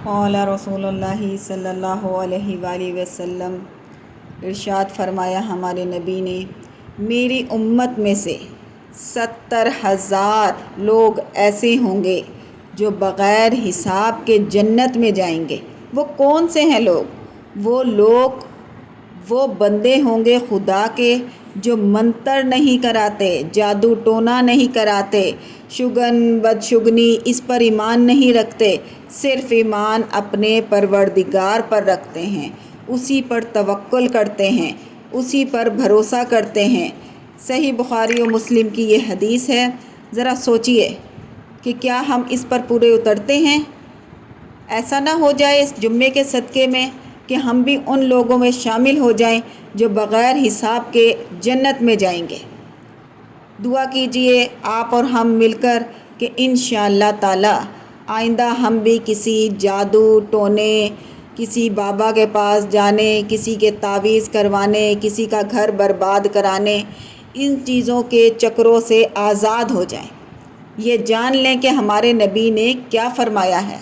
قال رسول اللہ صلی اللہ علیہ وآلہ وسلم، ارشاد فرمایا ہمارے نبی نے، میری امت میں سے 70,000 لوگ ایسے ہوں گے جو بغیر حساب کے جنت میں جائیں گے۔ وہ کون سے ہیں لوگ؟ وہ بندے ہوں گے خدا کے جو منتر نہیں کراتے، جادو ٹونا نہیں کراتے، شگن بدشگنی اس پر ایمان نہیں رکھتے، صرف ایمان اپنے پروردگار پر رکھتے ہیں، اسی پر توکل کرتے ہیں، اسی پر بھروسہ کرتے ہیں۔ صحیح بخاری و مسلم کی یہ حدیث ہے۔ ذرا سوچئے کہ کیا ہم اس پر پورے اترتے ہیں؟ ایسا نہ ہو جائے اس جمعے کے صدقے میں کہ ہم بھی ان لوگوں میں شامل ہو جائیں جو بغیر حساب کے جنت میں جائیں گے۔ دعا کیجئے آپ اور ہم مل کر کہ انشاءاللہ تعالی آئندہ ہم بھی کسی جادو ٹونے، کسی بابا کے پاس جانے، کسی کے تعویذ کروانے، کسی کا گھر برباد کرانے، ان چیزوں کے چکروں سے آزاد ہو جائیں۔ یہ جان لیں کہ ہمارے نبی نے کیا فرمایا ہے۔